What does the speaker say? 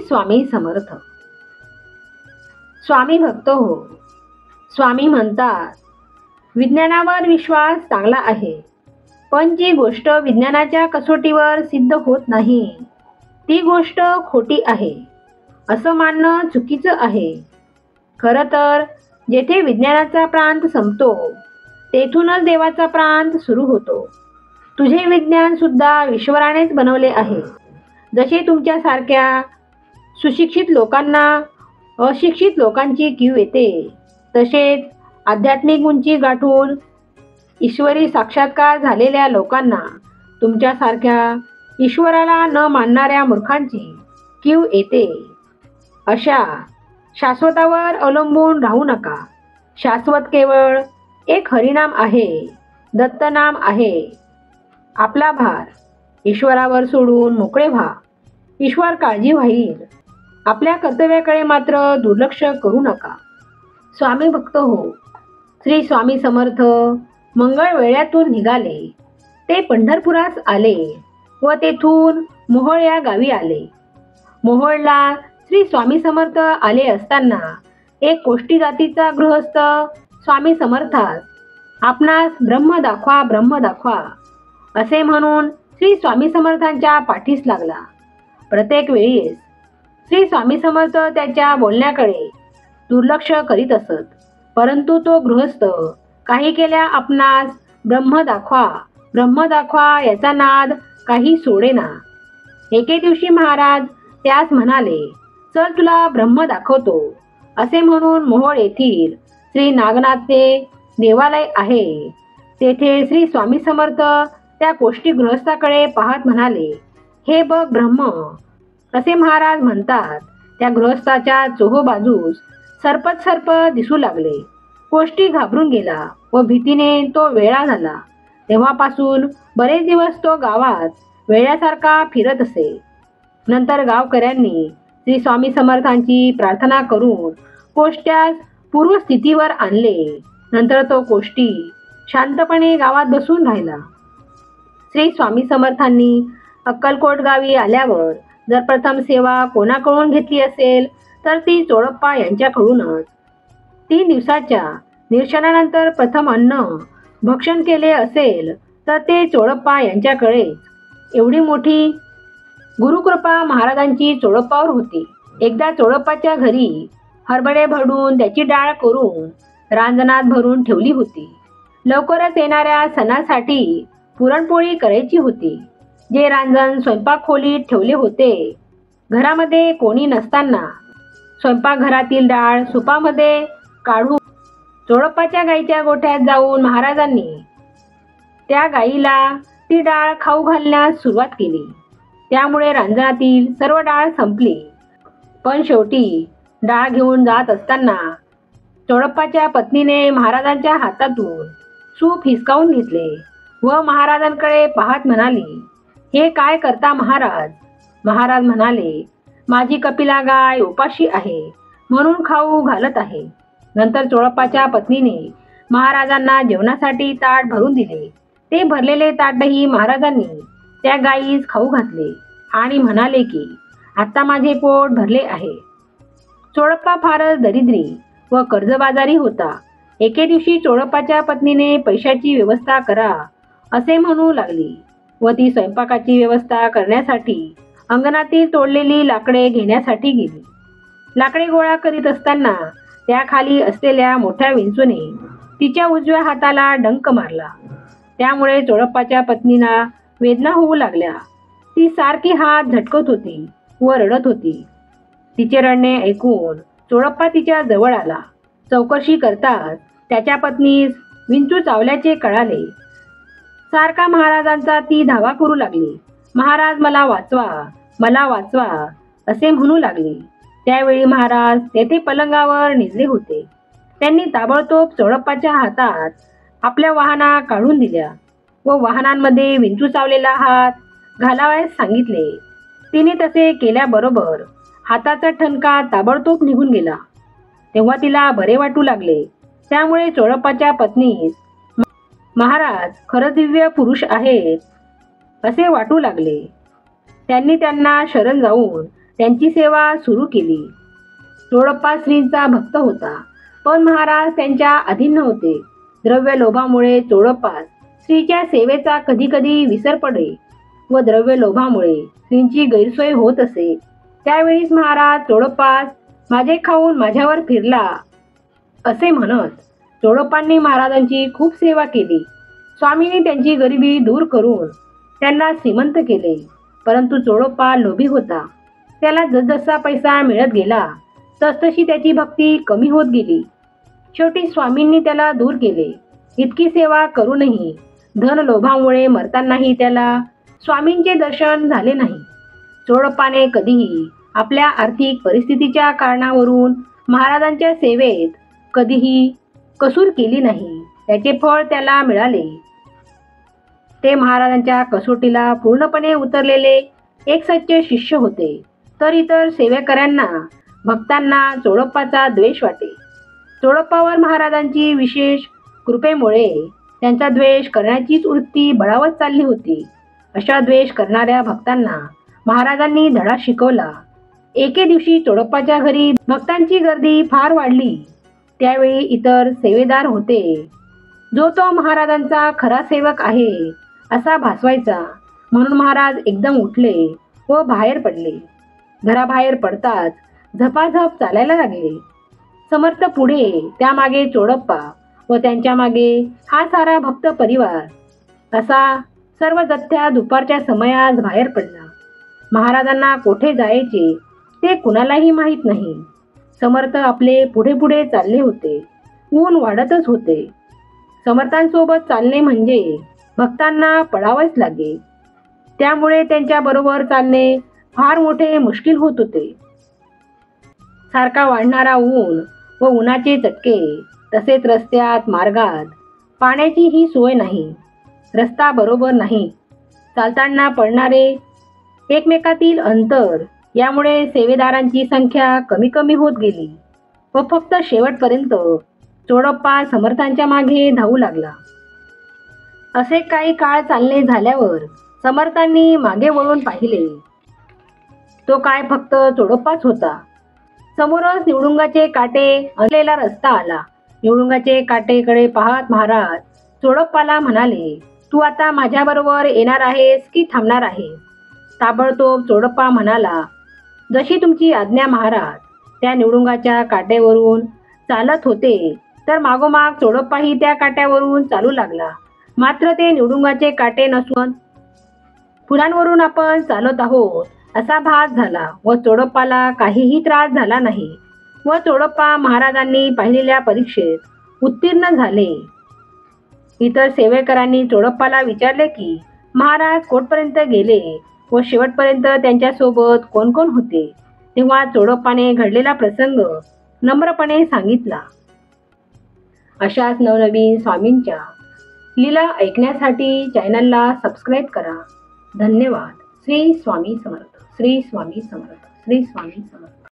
स्वामी समर्थ. स्वामी भक्त हो. स्वामी म्हणतात, विज्ञानावर विश्वास चांगला आहे, पण जी गोष्ट विज्ञानाच्या कसोटीवर सिद्ध होत नाही ती गोष्ट खोटी आहे असं मानणं चुकीचं आहे. खरं तर जेथे विज्ञानाचा प्रांत संपतो तेथूनच देवाचा प्रांत सुरू होतो. तुझे विज्ञान सुद्धा ईश्वरानेच बनवले आहे. जसे तुमच्यासारख्या सुशिक्षित लोकांना अशिक्षित लोकांची कीव येते, तसेच आध्यात्मिक उंची गाठून ईश्वरी साक्षात्कार झालेल्या लोकांना तुमच्यासारख्या ईश्वराला न मानणाऱ्या मूर्खांची कीव येते. अशा शाश्वतावर अवलंबून राहू नका. शाश्वत केवळ एक हरिनाम आहे, दत्तनाम आहे. आपला भार ईश्वरावर सोडून मोकळे व्हा. ईश्वर काळजी घेईल. आपल्या कर्तव्याकडे मात्र दुर्लक्ष करू नका. स्वामी भक्त हो. श्री स्वामी समर्थ मंगळ वेळ्यातून निघाले. ते पंढरपुरास आले व तेथून मोहोळ या गावी आले. मोहोळला श्री स्वामी समर्थ आले असताना एक कोष्टी जातीचा गृहस्थ स्वामी समर्थास आपणास ब्रह्म दाखवा, ब्रह्म दाखवा असे म्हणून श्री स्वामी समर्थांच्या पाठीस लागला. प्रत्येक वेळेस श्री स्वामी समर्थ त्याच्या बोलण्याकडे दुर्लक्ष करीत असत, परंतु तो गृहस्थ काही केल्या आपणास ब्रह्म दाखवा, ब्रह्म दाखवा याचा नाद काही सोडेना. एके दिवशी महाराज त्यास म्हणाले, चल तुला ब्रह्म दाखवतो. असे म्हणून मोहोळ येथील श्री नागनाथचे देवालय आहे. तेथे श्री स्वामी समर्थ त्या कोष्टी गृहस्थाकडे पाहत म्हणाले, हे बघ ब्रह्म. असे महाराज म्हणतात. त्या गृहस्थाच्या चोहोबाजूस सर्पच सर्प दिसू लागले. कोष्टी घाबरून गेला व भीतीने तो वेडा झाला. तेव्हापासून बरेच दिवस तो गावात वेड्यासारखा फिरत असे. नंतर गावकऱ्यांनी श्री स्वामी समर्थांची प्रार्थना करून कोष्ट्यास पूर्वस्थितीवर आणले. नंतर तो कोष्टी शांतपणे गावात बसून राहिला. श्री स्वामी समर्थांनी अक्कलकोट गावी आल्यावर जर प्रथम सेवा कोणाकडून घेतली असेल तर ती चोळप्पा यांच्याकडूनच. 3 दिवसाच्या निरशनानंतर प्रथम अन्न भक्षण केले असेल तर ते चोळप्पा यांच्याकडेच. एवढी मोठी गुरुकृपा महाराजांची चोळप्पावर होती. एकदा चोळप्पाच्या घरी हरभरे भरडून त्याची डाळ करून रांजणात भरून ठेवली होती. लवकरच येणाऱ्या सणासाठी पुरणपोळी करायची होती. जे रांजण स्वयंपाक खोलीत ठेवले होते. घरामध्ये कोणी नसताना स्वयंपाकघरातील डाळ सुपामध्ये काढून चोळप्पाच्या गाईच्या गोठ्यात जाऊन महाराजांनी त्या गाईला ती डाळ खाऊ घालण्यास सुरुवात केली. त्यामुळे रांजणातील सर्व डाळ संपली. पण शेवटी डाळ घेऊन जात असताना चोळप्पाच्या पत्नीने महाराजांच्या हातातून सूप हिसकावून घेतले व महाराजांकडे पाहत म्हणाली, हे काय करता महाराज? महाराज म्हणाले, माझी कपिला गाय उपाशी आहे म्हणून खाऊ घालत आहे. नंतर चोळप्पाच्या पत्नीने महाराजांना जेवणासाठी ताट भरून दिले. ते भरलेले ताटही महाराजांनी त्या गायीस खाऊ घातले आणि म्हणाले की आता माझे पोट भरले आहे. चोळप्पा फारच दरिद्री व कर्जबाजारी होता. एके दिवशी चोळप्पाच्या पत्नीने पैशाची व्यवस्था करा असे म्हणू लागली व ती स्वयंपाकाची व्यवस्था करण्यासाठी अंगणातील तोडलेली लाकडे घेण्यासाठी गेली. लाकडे गोळा करीत असताना त्याखाली असलेल्या मोठ्या विंचूने तिच्या उजव्या हाताला डंक मारला. त्यामुळे चोळप्पाच्या पत्नीला वेदना होऊ लागल्या. ती सारखी हात झटकत होती व रडत होती. तिचे रडणे ऐकून चोळप्पा तिच्या जवळ आला. चौकशी करताच त्याच्या पत्नीस विंचू चावल्याचे कळाले. सारखा महाराजांचा ती धावा करू लागली. महाराज मला वाचवा, मला वाचवा असे म्हणू लागली. त्यावेळी महाराज तेथे पलंगावर निजले होते. त्यांनी ताबडतोब चोळप्पाच्या हातात आपल्या वाहना काढून दिल्या व वाहनांमध्ये विंचू चावलेला हात घालावयास सांगितले. तिने तसे केल्याबरोबर हाताचा ठणका ताबडतोब निघून गेला. तेव्हा तिला बरे वाटू लागले. त्यामुळे चोळप्पाच्या पत्नीस महाराज खरं दिव्य पुरुष आहेत असे वाटू लागले. त्यांनी त्यांना शरण जाऊन त्यांची सेवा सुरू केली. चोळप्पा श्रींचा भक्त होता, पण महाराज त्यांच्या अधीन नव्हते. द्रव्य लोभामुळे चोळप्पास श्रीच्या सेवेचा कधी कधी विसर पडे व द्रव्य लोभामुळे श्रींची गैरसोय होत असे. त्यावेळीच महाराज चोळप्पास माझे खाऊन माझ्यावर फिरला असे म्हणत. चोळप्पांनी महाराजांची खूप सेवा केली. स्वामींनी त्यांची गरिबी दूर करून त्यांना श्रीमंत केले. परंतु चोळप्पा लोभी होता. त्याला जसजसा पैसा मिळत गेला तसतशी त्याची भक्ती कमी होत गेली. शेवटी स्वामींनी त्याला दूर केले. इतकी सेवा करूनही धन लोभामुळे मरतानाही त्याला स्वामींचे दर्शन झाले नाही. चोळप्पाने कधीही आपल्या आर्थिक परिस्थितीच्या कारणावरून महाराजांच्या सेवेत कधीही कसूर केली नाही. त्याचे फळ त्याला मिळाले. ते महाराजांच्या कसोटीला पूर्णपणे उतरलेले एक सच्चे शिष्य होते. तर इतर सेवेकऱ्यांना भक्तांना चोळप्पाचा द्वेष वाटे. चोळप्पावर महाराजांची विशेष कृपेमुळे त्यांचा द्वेष करण्याचीच वृत्ती बळावत चालली होती. अशा द्वेष करणाऱ्या भक्तांना महाराजांनी धडा शिकवला. एके दिवशी चोळप्पाच्या घरी भक्तांची गर्दी फार वाढली. त्यावेळी इतर सेवेदार होते. जो तो महाराजांचा खरा सेवक आहे असा भासवायचा. म्हणून महाराज एकदम उठले व बाहेर पडले. घराबाहेर पडताच झपाझप चालायला लागले. समर्थ पुढे, त्यामागे चोळप्पा व त्यांच्या मागे हा सारा भक्त परिवार. असा सर्व जथ्या दुपारच्या समयात बाहेर पडला. महाराजांना कोठे जायचे ते कुणालाही माहीत नाही. समर्थ आपले पुढे पुढे चालले होते. ऊन वाढतच होते. समर्थांसोबत चालणे म्हणजे भक्तांना पळावेच लागे. त्यामुळे त्यांच्याबरोबर चालणे फार मोठे मुश्किल होत होते. सारखा वाढणारा ऊन व उन्हाचे चटके, तसेच रस्त्यात मार्गात पाण्याचीही सोय नाही. रस्ता बरोबर नाही. चालताना पडणारे एकमेकातील अंतर यामुळे सेवेदारांची संख्या कमी कमी होत गेली व फक्त शेवटपर्यंत चोळप्पा समर्थांच्या मागे धावू लागला. असे काही काळ चालणे झाल्यावर समर्थांनी मागे वळून पाहिले. तो काय फक्त चोळप्पाच होता. समोरच निवडुंगाचे काटे असलेला रस्ता आला. निवडुंगाचे काटेकडे पाहत महाराज चोळप्पाला म्हणाले, तू आता माझ्याबरोबर येणार आहेस की थांबणार आहेस? ताबडतोब चोळप्पा म्हणाला, जशी तुमची आज्ञा महाराज. त्या निवडुंगाच्या काट्यावरून चालत होते तर मागोमाग चोळप्पाही त्या काट्यावरून चालू लागला. मात्र ते निवडुंगाचे काटे नसून फुलांवरून आपण चालत आहोत असा भास झाला व चोळप्पाला काहीही त्रास झाला नाही व चोळप्पा महाराजांनी पाहिलेल्या परीक्षेत उत्तीर्ण झाले. इतर सेवेकरांनी चोळप्पाला विचारले की महाराज कोठपर्यंत गेले व शेवटपर्यंत त्यांच्यासोबत कोण कोण होते. तेव्हा चोळप्पाने घडलेला प्रसंग नम्रपणे सांगितला. अशाच नवनवीन स्वामींच्या लीला ऐकण्यासाठी चॅनलला सबस्क्राईब करा. धन्यवाद. श्री स्वामी समर्थ. श्री स्वामी समर्थ. श्री स्वामी समर्थ.